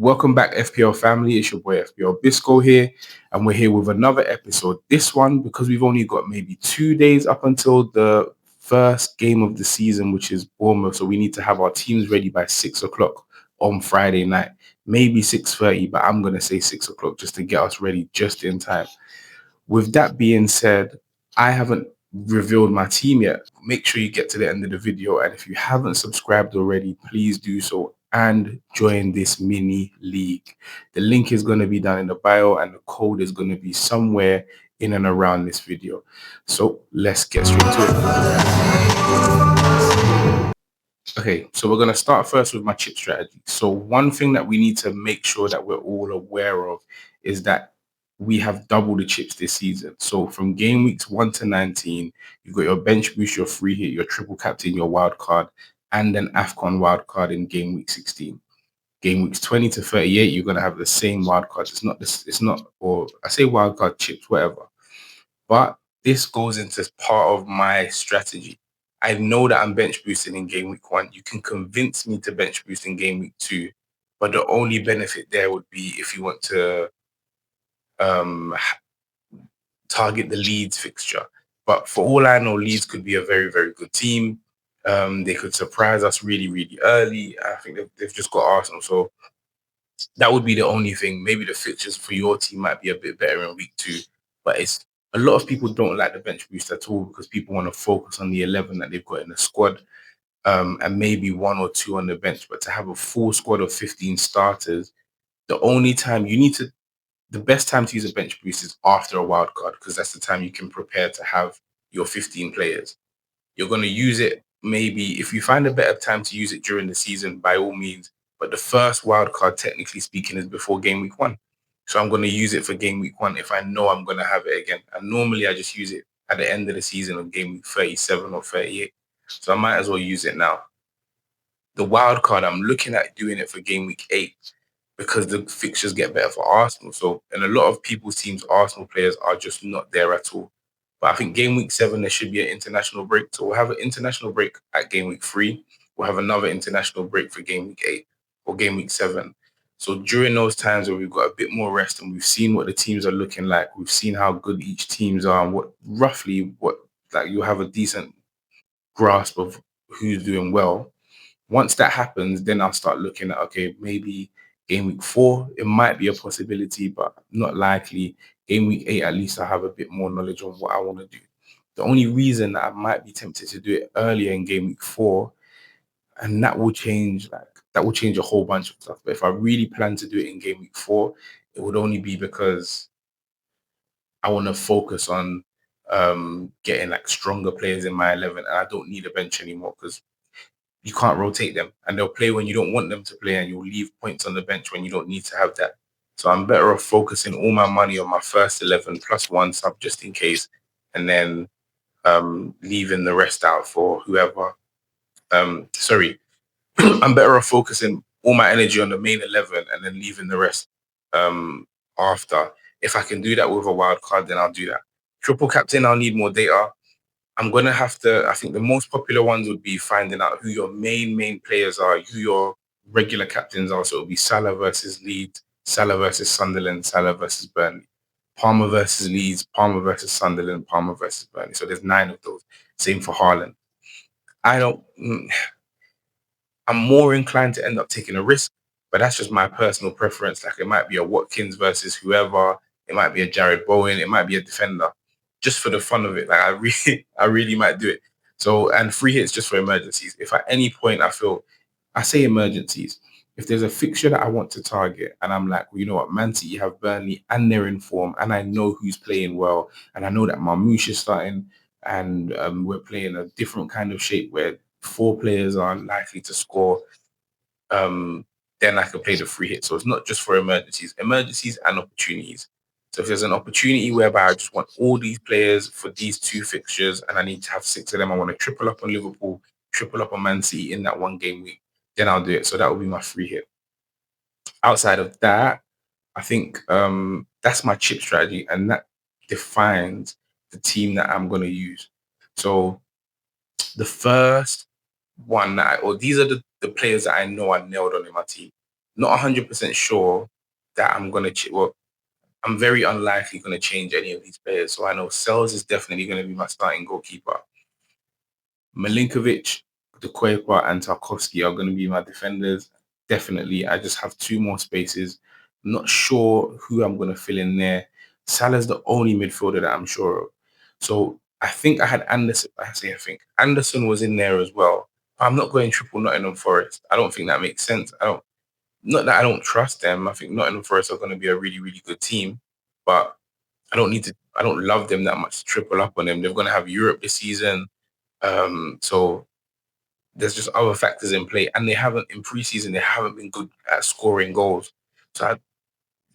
Welcome back, FPL family. It's your boy FPL Bisco here, and we're here with another episode. This one, because we've only got maybe 2 days up until the first game of the season, which is Bournemouth. So we need to have our teams ready by 6 o'clock on Friday night, maybe 6:30, but I'm gonna say 6 o'clock just to get us ready just in time. With that being said, I haven't revealed my team yet. Make sure you get to the end of the video. And if you haven't subscribed already, please do so and join this mini league. The link is going to be down in the bio and the code is going to be somewhere in and around this video. So let's get straight to it. Okay, so we're going to start first with my chip strategy. So one thing that we need to make sure that we're all aware of is that we have double the chips this season. So from game weeks 1 to 19, you've got your bench boost, your free hit, your triple captain, your wild card, and an AFCON wild card in game week 16. Game weeks 20 to 38, you're going to have the same wild cards. It's not, or I say wild card chips, whatever. But this goes into part of my strategy. I know that I'm bench boosting in game week 1. You can convince me to bench boost in game week 2, but the only benefit there would be if you want to target the Leeds fixture. But for all I know, Leeds could be a very, very good team. They could surprise us really, really early. I think they've just got Arsenal. So that would be the only thing. Maybe the fixtures for your team might be a bit better in week 2. But it's a lot of people don't like the bench boost at all because people want to focus on the 11 that they've got in the squad. And maybe 1 or 2 on the bench. But to have a full squad of 15 starters, the only time you need to the best time to use a bench boost is after a wild card because that's the time you can prepare to have your 15 players. You're going to use it maybe if you find a better time to use it during the season, by all means. But the first wild card, technically speaking, is before game week 1. So I'm going to use it for game week 1 if I know I'm going to have it again. And normally I just use it at the end of the season on game week 37 or 38. So I might as well use it now. The wild card, I'm looking at doing it for game week 8 because the fixtures get better for Arsenal. So, in a lot of people's teams, Arsenal players are just not there at all. But I think game week 7, there should be an international break. So we'll have an international break at game week 3. We'll have another international break for game week 8 or game week 7. So during those times where we've got a bit more rest and we've seen what the teams are looking like, we've seen how good each teams are and what you have a decent grasp of who's doing well. Once that happens, then I'll start looking at, okay, maybe game week 4, it might be a possibility, but not likely. Game week 8, at least I have a bit more knowledge on what I want to do. The only reason that I might be tempted to do it earlier in game week 4, and that will change a whole bunch of stuff. But if I really plan to do it in game week 4, it would only be because I want to focus on getting like stronger players in my 11, and I don't need a bench anymore because you can't rotate them and they'll play when you don't want them to play and you'll leave points on the bench when you don't need to have that. So I'm better off focusing all my money on my first 11 plus 1 sub just in case, and then leaving the rest out for whoever. I'm better off focusing all my energy on the main 11 and then leaving the rest after. If I can do that with a wild card, then I'll do that. Triple captain, I'll need more data. I'm going to have to, I think the most popular ones would be finding out who your main players are, who your regular captains are. So it'll be Salah versus Leeds, Salah versus Sunderland, Salah versus Burnley. Palmer versus Leeds, Palmer versus Sunderland, Palmer versus Burnley. So there's 9 of those. Same for Haaland. I'm more inclined to end up taking a risk, but that's just my personal preference. Like it might be a Watkins versus whoever. It might be a Jared Bowen. It might be a defender. Just for the fun of it. Like I really might do it. So, and free hits just for emergencies. If at any point I say emergencies, if there's a fixture that I want to target and I'm like, well, you know what, Man City have Burnley and they're in form and I know who's playing well and I know that Marmoush is starting and we're playing a different kind of shape where 4 players are likely to score, then I can play the free hit. So it's not just for emergencies and opportunities. So if there's an opportunity whereby I just want all these players for these 2 fixtures and I need to have 6 of them, I want to triple up on Liverpool, triple up on Man City in that 1 game week, then I'll do it. So that will be my free hit. Outside of that, I think that's my chip strategy and that defines the team that I'm going to use. So the first one these are the players that I know are nailed on in my team. Not 100% sure that I'm going to, well, I'm very unlikely going to change any of these players. So I know Sells is definitely going to be my starting goalkeeper. Milinkovic, De and Tarkovsky are going to be my defenders. Definitely. I just have two more spaces. I'm not sure who I'm going to fill in there. Salah's the only midfielder that I'm sure of. So I think I had Anderson. I think Anderson was in there as well. I'm not going triple Nottingham Forest. I don't think that makes sense. I don't. Not that I don't trust them. I think Nottingham Forest are going to be a really, really good team, but I don't need to. I don't love them that much to triple up on them. They're going to have Europe this season, so there's just other factors in play, and they haven't in preseason. They haven't been good at scoring goals. So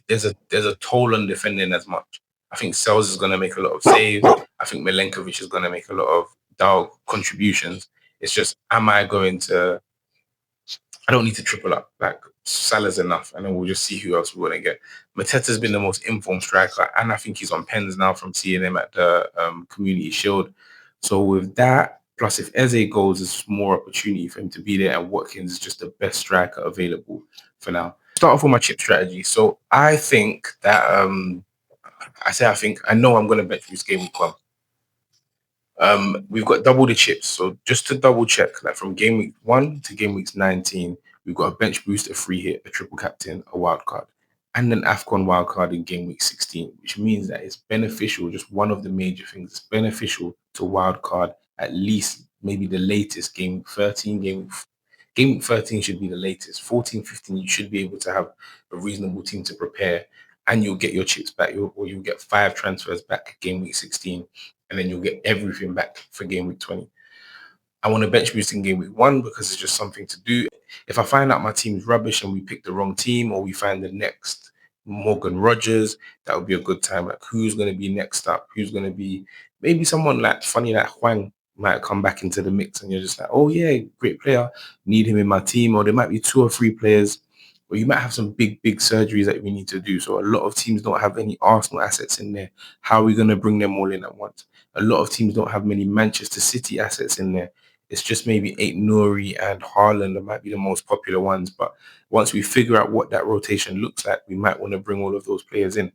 there's a toll on defending as much. I think Sells is going to make a lot of saves. I think Milenkovic is going to make a lot of contributions. It's just, am I going to I don't need to triple up. Like Salah's enough, and then we'll just see who else we're gonna get. Mateta's been the most informed striker, and I think he's on pens now from seeing him at the Community Shield. So with that, plus if Eze goes, there's more opportunity for him to be there, and Watkins is just the best striker available for now. Start off with my chip strategy. So I think that I think I know I'm gonna bet this game week one. We've got double the chips. So just to double check, like from game week 1 to game week 19, we've got a bench boost, a free hit, a triple captain, a wild card, and an AFCON wild card in game week 16, which means that it's beneficial. Just one of the major things, it's beneficial to wild card at least maybe the latest game week 13, game week 13 should be the latest. 14, 15, you should be able to have a reasonable team to prepare, and you'll get your chips back, or you'll get 5 transfers back game week 16, and then you'll get everything back for game week 20. I want to bench boost in game week 1 because it's just something to do. If I find out my team's rubbish and we pick the wrong team, or we find the next Morgan Rogers, that would be a good time. Like, who's going to be next up? Who's going to be maybe someone like funny like Huang might come back into the mix, and you're just like, oh yeah, great player, need him in my team. Or there might be 2 or 3 players, or you might have some big surgeries that we need to do. So a lot of teams don't have any Arsenal assets in there. How are we going to bring them all in at once? A lot of teams don't have many Manchester City assets in there. It's just maybe Eight Nouri and Haaland that might be the most popular ones. But once we figure out what that rotation looks like, we might want to bring all of those players in.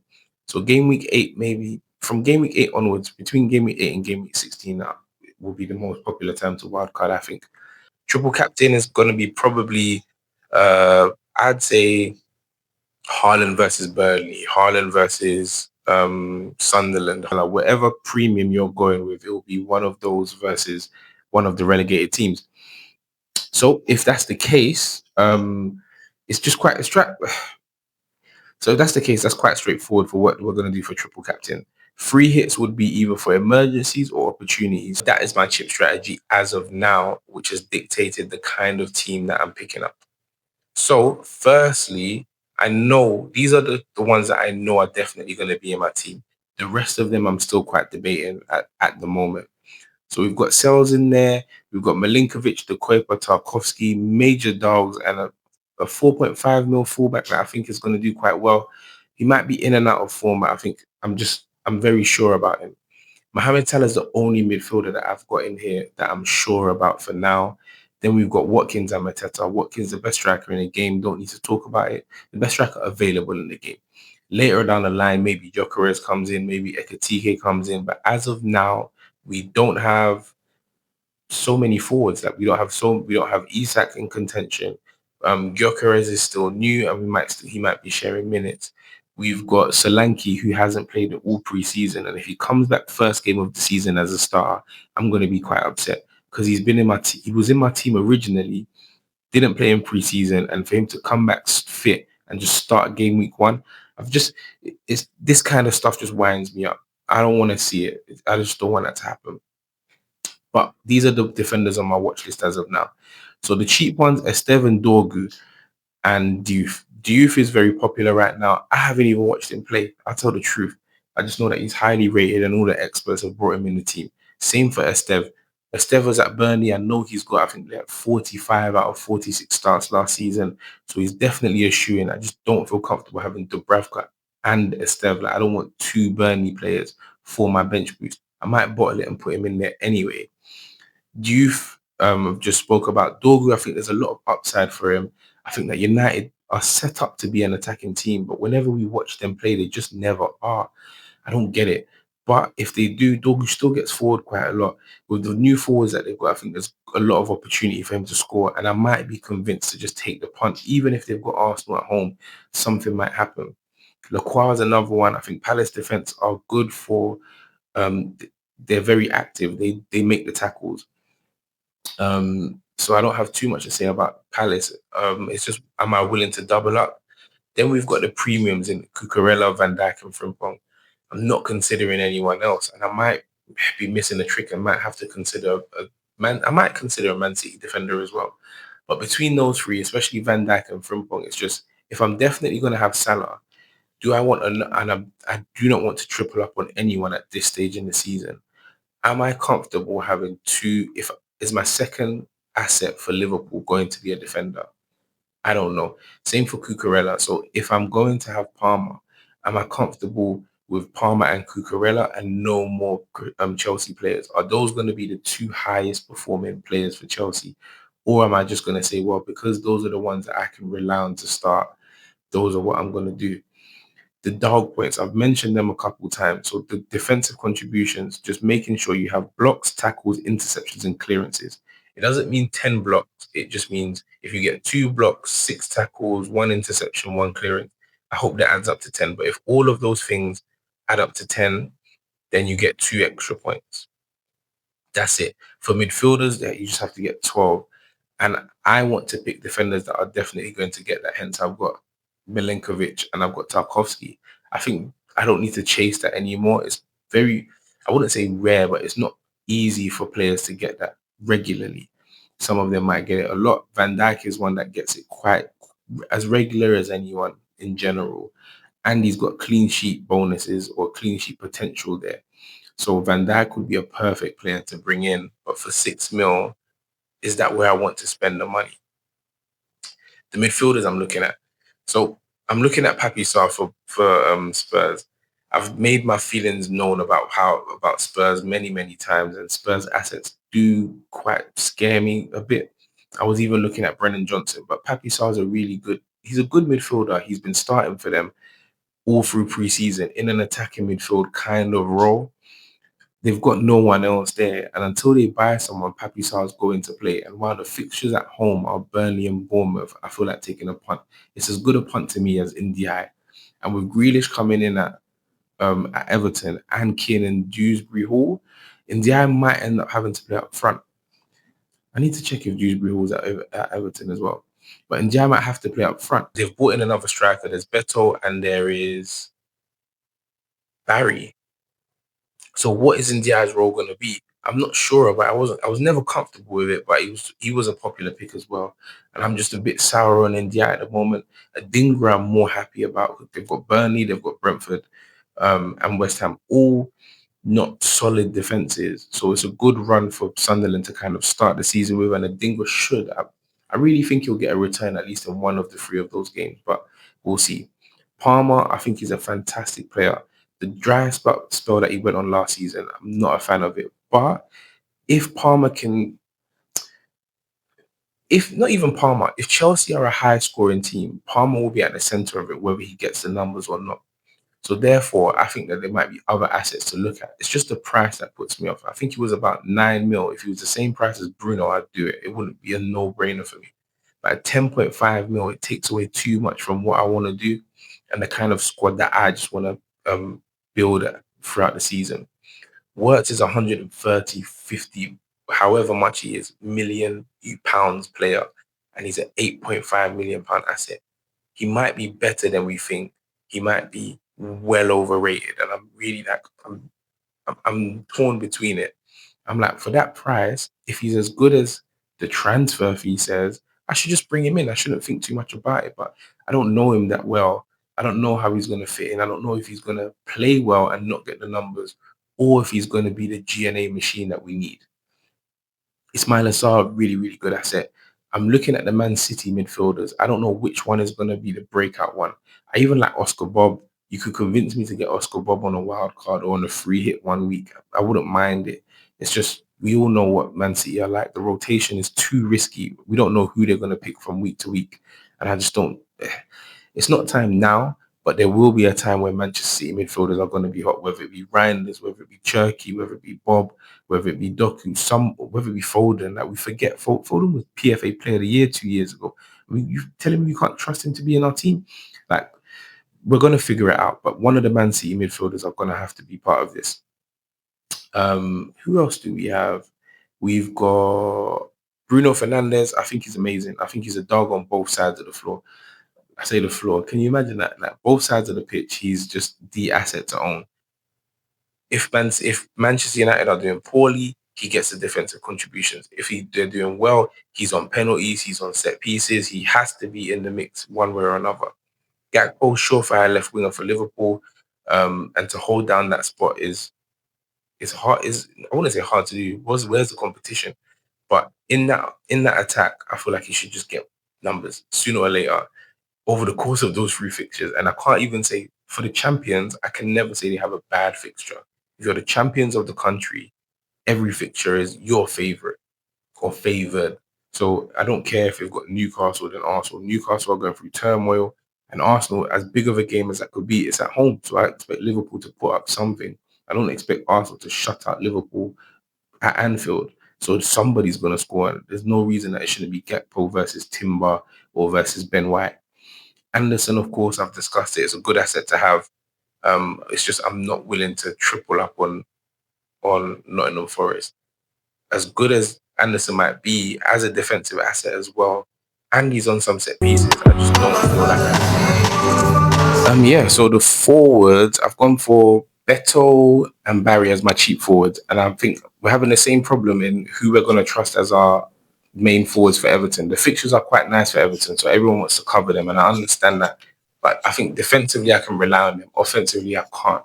So game week 8, maybe from game week 8 onwards, between game week 8 and game week 16, that will be the most popular time to wildcard, I think. Triple captain is going to be probably, I'd say, Haaland versus Burnley, Haaland versus Sunderland, whatever premium you're going with, it will be one of those versus one of the relegated teams. So if that's the case, it's just quite so if that's the case, that's quite straightforward for what we're going to do for triple captain. Free hits would be either for emergencies or opportunities. That is my chip strategy as of now, which has dictated the kind of team that I'm picking up. So, firstly, I know these are the ones that I know are definitely going to be in my team. The rest of them, I'm still quite debating at the moment. So we've got Sells in there. We've got Milinkovic, De Tarkovsky, major dogs, and a 4.5 mil fullback that I think is going to do quite well. He might be in and out of form, but I think I'm very sure about him. Mohamed Salah is the only midfielder that I've got in here that I'm sure about for now. Then we've got Watkins and Mateta. Watkins, the best striker in the game. Don't need to talk about it. The best striker available in the game. Later down the line, maybe Gyökeres comes in, maybe Ekatike comes in. But as of now, we don't have so many forwards. Like we don't have Isak in contention. Gyökeres is still new, and he might be sharing minutes. We've got Solanke, who hasn't played all preseason, and if he comes back first game of the season as a starter, I'm going to be quite upset because he's been in my he was in my team originally, didn't play in preseason, and for him to come back fit and just start game week 1, it's this kind of stuff just winds me up. I don't want to see it. I just don't want that to happen. But these are the defenders on my watch list as of now. So the cheap ones, Estevan Dorgu and Diouf. Diouf is very popular right now. I haven't even watched him play. I'll tell the truth. I just know that he's highly rated and all the experts have brought him in the team. Same for Esteve. Esteve was at Burnley. I know he's got, I think, like 45 out of 46 starts last season. So he's definitely a shoe-in. I just don't feel comfortable having Dubravka and Esteve. Like, I don't want 2 Burnley players for my bench boost. I might bottle it and put him in there anyway. Youth just spoke about Dorgu. I think there's a lot of upside for him. I think that United are set up to be an attacking team, but whenever we watch them play, they just never are. I don't get it. But if they do, Dogu still gets forward quite a lot. With the new forwards that they've got, I think there's a lot of opportunity for him to score. And I might be convinced to just take the punt. Even if they've got Arsenal at home, something might happen. Lacroix is another one. I think Palace defense are good for they're very active. They make the tackles. So I don't have too much to say about Palace. It's just, am I willing to double up? Then we've got the premiums in Cucurella, Van Dijk, and Frimpong. I'm not considering anyone else, and I might be missing a trick and might have to consider a man. I might consider a Man City defender as well. But between those three, especially Van Dijk and Frimpong, it's just, if I'm definitely going to have Salah, do I want I do not want to triple up on anyone at this stage in the season. Am I comfortable having two? If is my second asset for Liverpool going to be a defender? I don't know. Same for Cucurella. So if I'm going to have Palmer, am I comfortable with Palmer and Cucurella and no more Chelsea players? Are those going to be the two highest performing players for Chelsea? Or am I just going to say, well, because those are the ones that I can rely on to start, those are what I'm going to do? The dog points, I've mentioned them a couple of times. So the defensive contributions, just making sure you have blocks, tackles, interceptions, and clearances. It doesn't mean 10 blocks. It just means if you get 2 blocks, 6 tackles, 1 interception, 1 clearance, I hope that adds up to 10. But if all of those things add up to 10, then you get 2 extra points. That's it. For midfielders, you just have to get 12. And I want to pick defenders that are definitely going to get that. Hence, I've got Milinkovic and I've got Tarkovsky. I think I don't need to chase that anymore. It's very, I wouldn't say rare, but it's not easy for players to get that regularly. Some of them might get it a lot. Van Dijk is one that gets it quite as regular as anyone in general. And he's got clean sheet bonuses or clean sheet potential there. So Van Dijk would be a perfect player to bring in. But for 6 mil, is that where I want to spend the money? The midfielders I'm looking at. So I'm looking at Papi Sarr for Spurs. I've made my feelings known about Spurs many times, and Spurs assets do quite scare me a bit. I was even looking at Brennan Johnson, but Papi Sarr is he's a good midfielder. He's been starting for them all through preseason in an attacking midfield kind of role. They've got no one else there. And until they buy someone, Papi Sarr's going to play. And while the fixtures at home are Burnley and Bournemouth, I feel like taking a punt. It's as good a punt to me as Ndiaye. And with Grealish coming in at Everton and Kiernan Dewsbury Hall, Ndiaye might end up having to play up front. I need to check if Dewsbury Hall's at Everton as well. But Ndiaye might have to play up front. They've brought in another striker. There's Beto and there is Barry. So what is Ndiaye's role going to be? I'm not sure, but I was never comfortable with it. But he was a popular pick as well, and I'm just a bit sour on Ndiaye at the moment. Adingra, I'm more happy about. They've got Burnley, they've got Brentford, and West Ham, all not solid defenses. So it's a good run for Sunderland to kind of start the season with, and Adingra should. I really think he'll get a return at least in one of the 3 of those games, but we'll see. Palmer, I think he's a fantastic player. The dry spell that he went on last season, I'm not a fan of it. But if Palmer can, if not even Palmer, if Chelsea are a high scoring team, Palmer will be at the center of it, whether he gets the numbers or not. So therefore, I think that there might be other assets to look at. It's just the price that puts me off. I think he was about 9 mil. If he was the same price as Bruno, I'd do it. It wouldn't be a no-brainer for me. But at 10.5 mil, it takes away too much from what I want to do and the kind of squad that I just want to build throughout the season. Wirtz is 130, 50, however much he is, million pounds player, and he's an 8.5 million pound asset. He might be better than we think. He might be well overrated, and I'm really like I'm torn between it. I'm like, for that price, if he's as good as the transfer fee says, I should just bring him in. I shouldn't think too much about it. But I don't know him that well. I don't know how he's going to fit in. I don't know if he's going to play well and not get the numbers, or if he's going to be the GNA machine that we need. Ismail Assar, really good asset. I'm looking at the Man City midfielders. I don't know which one is going to be the breakout one. I even like Oscar Bob. You could convince me to get Oscar Bob on a wild card or on a free hit one week. I wouldn't mind it. It's just, we all know what Man City are like. The rotation is too risky. We don't know who they're going to pick from week to week. And I just don't it's not time now, but there will be a time when Manchester City midfielders are going to be hot, whether it be Reinders, whether it be Cherky, whether it be Bob, whether it be Doku, whether it be Foden. Like we forget, Foden was PFA Player of the Year 2 years ago. I mean, you telling me you can't trust him to be in our team? Like we're going to figure it out, but one of the Man City midfielders are going to have to be part of this. Who else do we have? We've got Bruno Fernandes. I think he's amazing. I think he's a dog on both sides of the floor. I say the floor. Can you imagine that? Like both sides of the pitch, he's just the asset to own. If Manchester United are doing poorly, he gets the defensive contributions. If they're doing well, he's on penalties, he's on set pieces. He has to be in the mix one way or another. Gakpo, surefire left winger for Liverpool, and to hold down that spot is hard. I wouldn't say hard to do. Where's the competition? But in that attack, I feel like he should just get numbers sooner or later over the course of those three fixtures. And I can't even say for the champions, I can never say they have a bad fixture. If you're the champions of the country, every fixture is your favorite or favored. So I don't care if you've got Newcastle than Arsenal. Newcastle are going through turmoil, and Arsenal, as big of a game as that could be, it's at home. So I expect Liverpool to put up something. I don't expect Arsenal to shut out Liverpool at Anfield. So somebody's going to score. And there's no reason that it shouldn't be Gakpo versus Timber or versus Ben White. Anderson, of course, I've discussed it. It's a good asset to have. It's just I'm not willing to triple up on Nottingham Forest. As good as Anderson might be as a defensive asset as well, and he's on some set pieces, I just don't feel like so the forwards, I've gone for Beto and Barry as my cheap forwards, and I think we're having the same problem in who we're going to trust as our main forwards for Everton. The fixtures are quite nice for Everton, so everyone wants to cover them, and I understand that. But I think defensively I can rely on them. Offensively, I can't.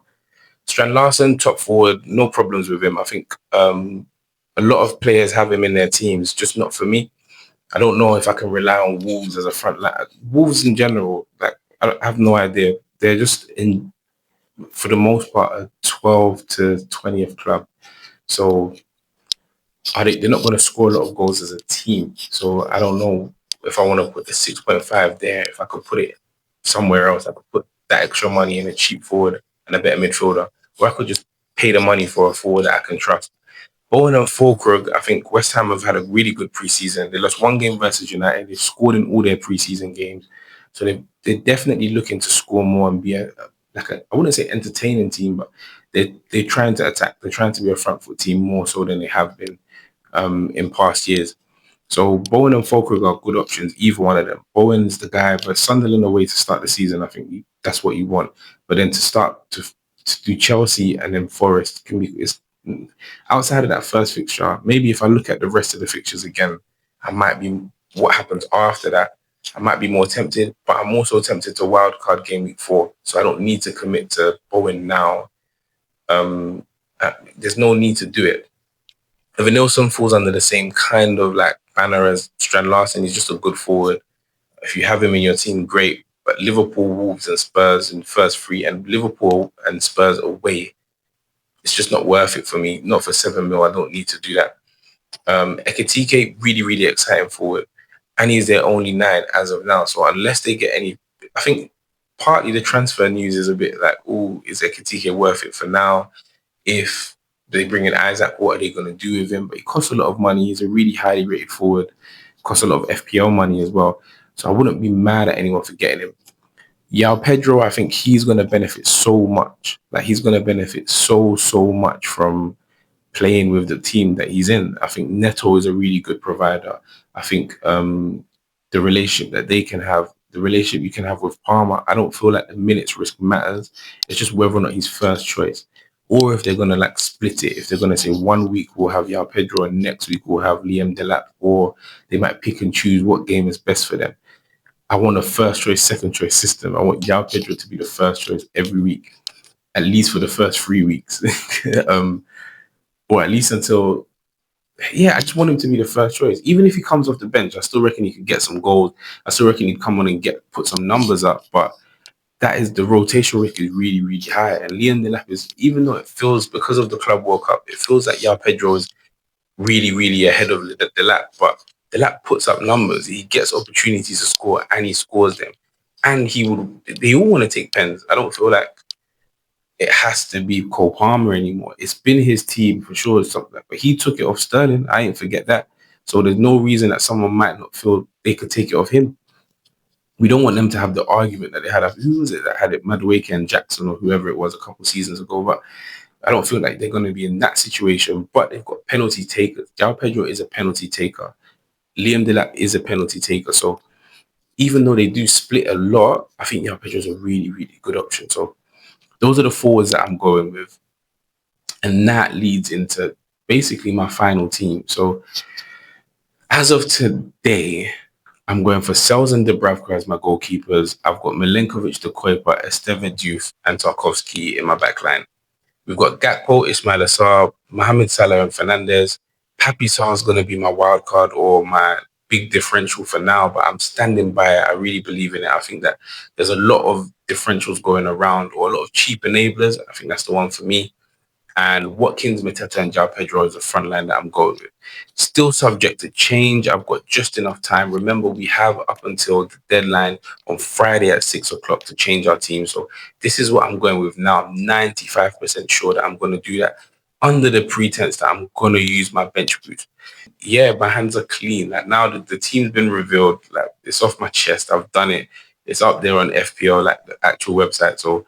Strand Larson, top forward, no problems with him. I think a lot of players have him in their teams, just not for me. I don't know if I can rely on Wolves as a front line. Wolves in general, like I have no idea. They're just for the most part, a 12 to 20th club. So they're not going to score a lot of goals as a team. So I don't know if I want to put the 6.5 there. If I could put it somewhere else, I could put that extra money in a cheap forward and a better midfielder. Or I could just pay the money for a forward that I can trust. Bowen and Fulkrug, I think West Ham have had a really good preseason. They lost one game versus United. They've scored in all their preseason games. So they're definitely looking to score more and be I wouldn't say entertaining team, but they're trying to attack. They're trying to be a front foot team more so than they have been in past years. So Bowen and Fulkrug are good options, either one of them. Bowen's the guy, but Sunderland away to start the season, I think that's what you want. But then to start to do Chelsea and then Forest can be outside of that first fixture. Maybe if I look at the rest of the fixtures again, I might be what happens after that. I might be more tempted, but I'm also tempted to wildcard game week 4. So I don't need to commit to Bowen now. There's no need to do it. If Nilsson falls under the same kind of like banner as Strand Larson, he's just a good forward. If you have him in your team, great. But Liverpool, Wolves, and Spurs in first 3, and Liverpool and Spurs away, it's just not worth it for me. Not for 7 mil. I don't need to do that. Ekitike, really, really exciting forward. And he's their only 9 as of now. So unless they get any, I think partly the transfer news is a bit like, is Ekitike worth it for now? If they bring in Isaac, what are they going to do with him? But it costs a lot of money. He's a really highly rated forward. It costs a lot of FPL money as well. So I wouldn't be mad at anyone for getting him. Yao Pedro, I think he's going to benefit so much. Like he's going to benefit so much from playing with the team that he's in. I think Neto is a really good provider. I think the relationship that they can have, the relationship you can have with Palmer, I don't feel like the minutes risk matters. It's just whether or not he's first choice. Or if they're going to like split it, if they're going to say 1 week we'll have Yao Pedro and next week we'll have Liam Delap, or they might pick and choose what game is best for them. I want a first choice, second choice system. I want Yao Pedro to be the first choice every week, at least for the first 3 weeks. Or at least until, I just want him to be the first choice. Even if he comes off the bench, I still reckon he could get some goals. I still reckon he'd come on and put some numbers up. But that is, the rotation risk is really, really high. And Liam Delap is, even though it feels, because of the Club World Cup, it feels like Yao Pedro is really, really ahead of Delap. But Delap puts up numbers. He gets opportunities to score and he scores them. and they all want to take pens. I don't feel like it has to be Cole Palmer anymore. It's been his team for sure, something like, but he took it off Sterling. I ain't forget that. So there's no reason that someone might not feel they could take it off him. We don't want them to have the argument that they had. Who was it that had it? Madueke and Jackson or whoever it was a couple seasons ago. But I don't feel like they're going to be in that situation. But they've got penalty takers. João Pedro is a penalty taker. Liam Delap is a penalty taker. So even though they do split a lot, I think João Pedro is a really, really good option. So those are the forwards that I'm going with. And that leads into basically my final team. So as of today, I'm going for Sells and Dubravka as my goalkeepers. I've got Milenkovic, De Kuyper, Esteban Diouf, and Tarkowski in my backline. We've got Gakpo, Ismail Assar, Mohamed Salah, and Fernandez. Papi Sarr's going to be my wild card or my big differential for now, but I'm standing by it. I really believe in it. I think that there's a lot of differentials going around or a lot of cheap enablers. I think that's the one for me. And Watkins, Mateta, and João Pedro is the front line that I'm going with. Still subject to change. I've got just enough time. Remember, we have up until the deadline on Friday at 6 o'clock to change our team. So this is what I'm going with now. I'm 95% sure that I'm going to do that under the pretense that I'm going to use my bench boost. Yeah, my hands are clean. Like now the team's been revealed. Like it's off my chest. I've done it. It's up there on FPL, like the actual website. So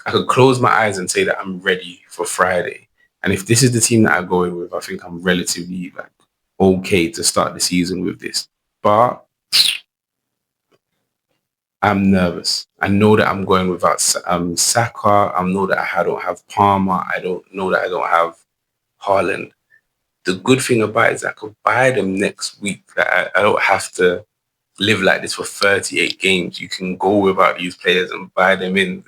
I could close my eyes and say that I'm ready for Friday. And if this is the team that I go in with, I think I'm relatively like okay to start the season with this. But I'm nervous. I know that I'm going without Saka. I know that I don't have Palmer. I don't know that I don't have Haaland. The good thing about it is I could buy them next week. I don't have to live like this for 38 games. You can go without these players and buy them in.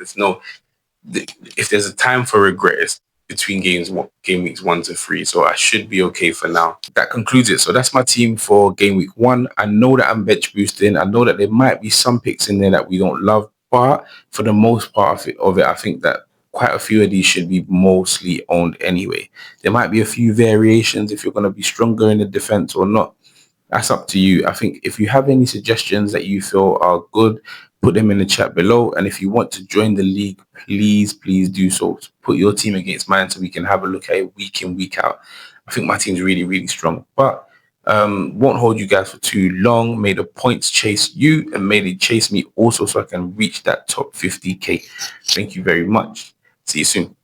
If there's a time for regret, it's between game weeks 1 to 3. So I should be okay for now. That concludes it. So that's my team for game week 1. I know that I'm bench boosting. I know that there might be some picks in there that we don't love, but for the most part of it, I think that quite a few of these should be mostly owned anyway. There might be a few variations if you're going to be stronger in the defense or not. That's up to you. I think if you have any suggestions that you feel are good, put them in the chat below. And if you want to join the league, please do so. Put your team against mine so we can have a look at it week in, week out. I think my team's really, really strong. But won't hold you guys for too long. May the points chase you and may they chase me also so I can reach that top 50k. Thank you very much. See you soon.